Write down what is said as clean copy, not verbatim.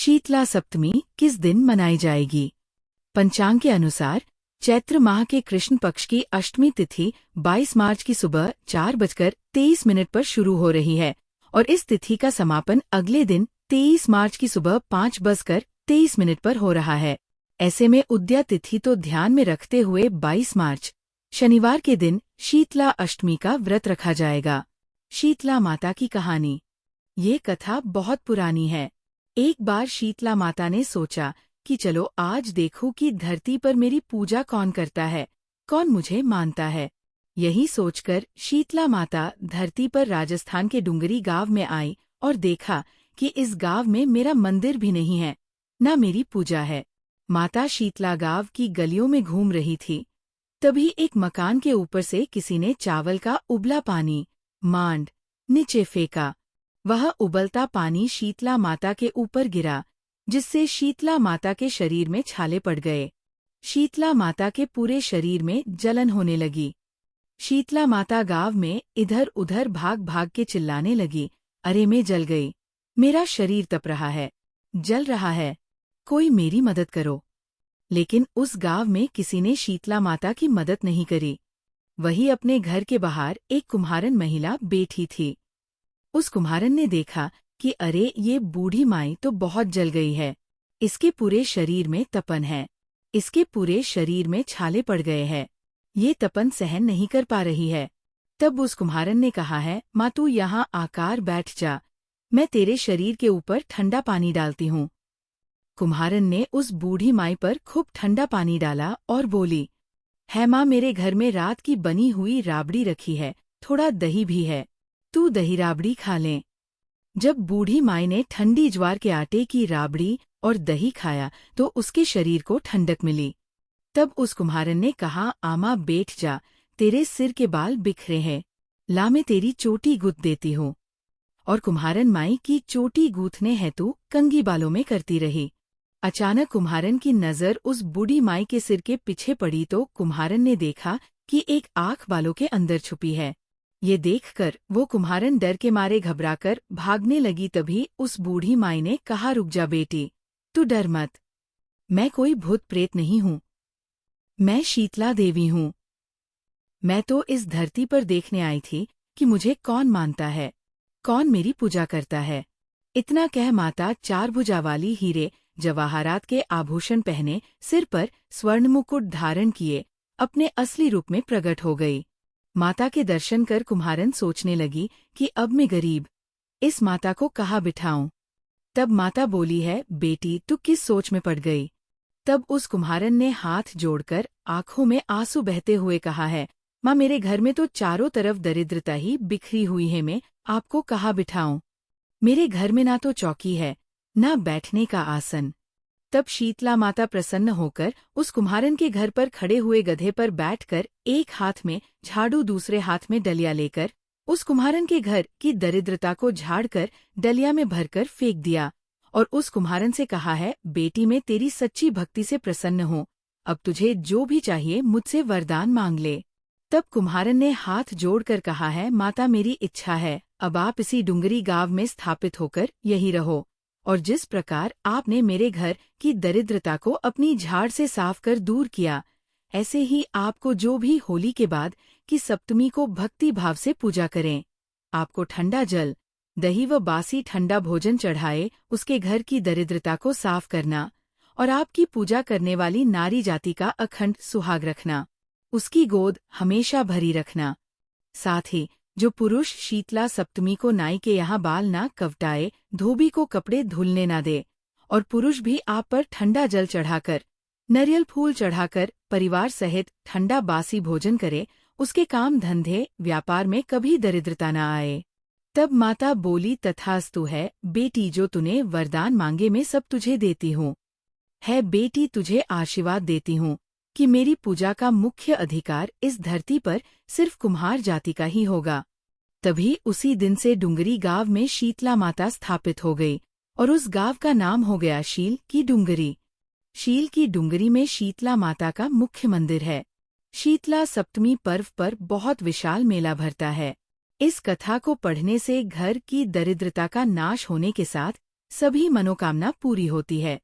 शीतला सप्तमी किस दिन मनाई जाएगी? पंचांग के अनुसार चैत्र माह के कृष्ण पक्ष की अष्टमी तिथि 22 मार्च की सुबह 4:23 पर शुरू हो रही है और इस तिथि का समापन अगले दिन 23 मार्च की सुबह 5:23 पर हो रहा है। ऐसे में उद्या तिथि तो ध्यान में रखते हुए 22 मार्च शनिवार के दिन शीतला अष्टमी का व्रत रखा जाएगा। शीतला माता की कहानी। ये कथा बहुत पुरानी है। एक बार शीतला माता ने सोचा कि चलो आज देखूं कि धरती पर मेरी पूजा कौन करता है, कौन मुझे मानता है। यही सोचकर शीतला माता धरती पर राजस्थान के डुंगरी गांव में आई और देखा कि इस गांव में मेरा मंदिर भी नहीं है, न मेरी पूजा है। माता शीतला गांव की गलियों में घूम रही थी। तभी एक मकान के ऊपर से किसी ने चावल का उबला पानी मांड नीचे फेंका। वह उबलता पानी शीतला माता के ऊपर गिरा, जिससे शीतला माता के शरीर में छाले पड़ गए। शीतला माता के पूरे शरीर में जलन होने लगी। शीतला माता गांव में इधर उधर भाग भाग के चिल्लाने लगी, अरे मैं जल गई, मेरा शरीर तप रहा है, जल रहा है, कोई मेरी मदद करो। लेकिन उस गांव में किसी ने शीतला माता की मदद नहीं करी। वही अपने घर के बाहर एक कुम्हारन महिला बैठी थी। उस कुम्हारन ने देखा कि अरे ये बूढ़ी माई तो बहुत जल गई है, इसके पूरे शरीर में तपन है, इसके पूरे शरीर में छाले पड़ गए हैं, ये तपन सहन नहीं कर पा रही है। तब उस कुम्हारन ने कहा है, माँ तू यहाँ आकर बैठ जा, मैं तेरे शरीर के ऊपर ठंडा पानी डालती हूँ। कुम्हारन ने उस बूढ़ी माई पर खूब ठंडा पानी डाला और बोली, है माँ मेरे घर में रात की बनी हुई राबड़ी रखी है, थोड़ा दही भी है, तू दही राबड़ी खा ले। जब बूढ़ी माई ने ठंडी ज्वार के आटे की राबड़ी और दही खाया तो उसके शरीर को ठंडक मिली। तब उस कुम्हारन ने कहा, आमा बैठ जा, तेरे सिर के बाल बिखरे हैं, ला मैं तेरी चोटी गूंथ देती हूँ। और कुम्हारन माई की चोटी गूंथने हेतु कंघी बालों में करती रही। अचानक कुम्हारन की नजर उस बूढ़ी माई के सिर के पीछे पड़ी तो कुम्हारन ने देखा कि एक आंख बालों के अंदर छुपी है। ये देखकर वो कुम्हारन डर के मारे घबराकर भागने लगी। तभी उस बूढ़ी माई ने कहा, रुक जा बेटी, तू डर मत, मैं कोई भूत प्रेत नहीं हूँ, मैं शीतला देवी हूँ। मैं तो इस धरती पर देखने आई थी कि मुझे कौन मानता है, कौन मेरी पूजा करता है। इतना कह माता 4 भुजा वाली हीरे जवाहरात के आभूषण पहने, सिर पर स्वर्ण मुकुट धारण किए, अपने असली रूप में प्रकट हो गई। माता के दर्शन कर कुम्हारन सोचने लगी कि अब मैं गरीब, इस माता को कहाँ बिठाऊं। तब माता बोली है, बेटी तू किस सोच में पड़ गई। तब उस कुम्हारन ने हाथ जोड़कर आंखों में आंसू बहते हुए कहा है, माँ मेरे घर में तो चारों तरफ दरिद्रता ही बिखरी हुई है, मैं आपको कहाँ बिठाऊं। मेरे घर में ना तो चौकी है, ना बैठने का आसन। तब शीतला माता प्रसन्न होकर उस कुम्हारन के घर पर खड़े हुए गधे पर बैठकर एक हाथ में झाड़ू दूसरे हाथ में डलिया लेकर उस कुम्हारन के घर की दरिद्रता को झाड़कर डलिया में भरकर फेंक दिया और उस कुम्हारन से कहा है, बेटी मैं तेरी सच्ची भक्ति से प्रसन्न हूँ, अब तुझे जो भी चाहिए मुझसे वरदान मांग ले। तब कुम्हारन ने हाथ जोड़कर कहा है, माता मेरी इच्छा है, अब आप इसी डुंगरी गांव में स्थापित होकर यही रहो और जिस प्रकार आपने मेरे घर की दरिद्रता को अपनी झाड़ से साफ कर दूर किया, ऐसे ही आपको जो भी होली के बाद की सप्तमी को भक्ति भाव से पूजा करें। आपको ठंडा जल, दही व बासी ठंडा भोजन चढ़ाए, उसके घर की दरिद्रता को साफ करना और आपकी पूजा करने वाली नारी जाति का अखंड सुहाग रखना, उसकी गोद हमेशा भरी रखना। साथ ही जो पुरुष शीतला सप्तमी को नाई के यहाँ बाल ना कवटाए, धोबी को कपड़े धुलने ना दे और पुरुष भी आप पर ठंडा जल चढ़ाकर, नारियल फूल चढ़ाकर परिवार सहित ठंडा बासी भोजन करे, उसके काम धंधे व्यापार में कभी दरिद्रता न आए। तब माता बोली, तथास्तु है बेटी, जो तूने वरदान मांगे मैं सब तुझे देती हूँ। है बेटी, तुझे आशीर्वाद देती हूँ कि मेरी पूजा का मुख्य अधिकार इस धरती पर सिर्फ कुम्हार जाति का ही होगा। तभी उसी दिन से डुंगरी गांव में शीतला माता स्थापित हो गई और उस गांव का नाम हो गया शील की डुंगरी। शील की डुंगरी में शीतला माता का मुख्य मंदिर है। शीतला सप्तमी पर्व पर बहुत विशाल मेला भरता है। इस कथा को पढ़ने से घर की दरिद्रता का नाश होने के साथ सभी मनोकामना पूरी होती है।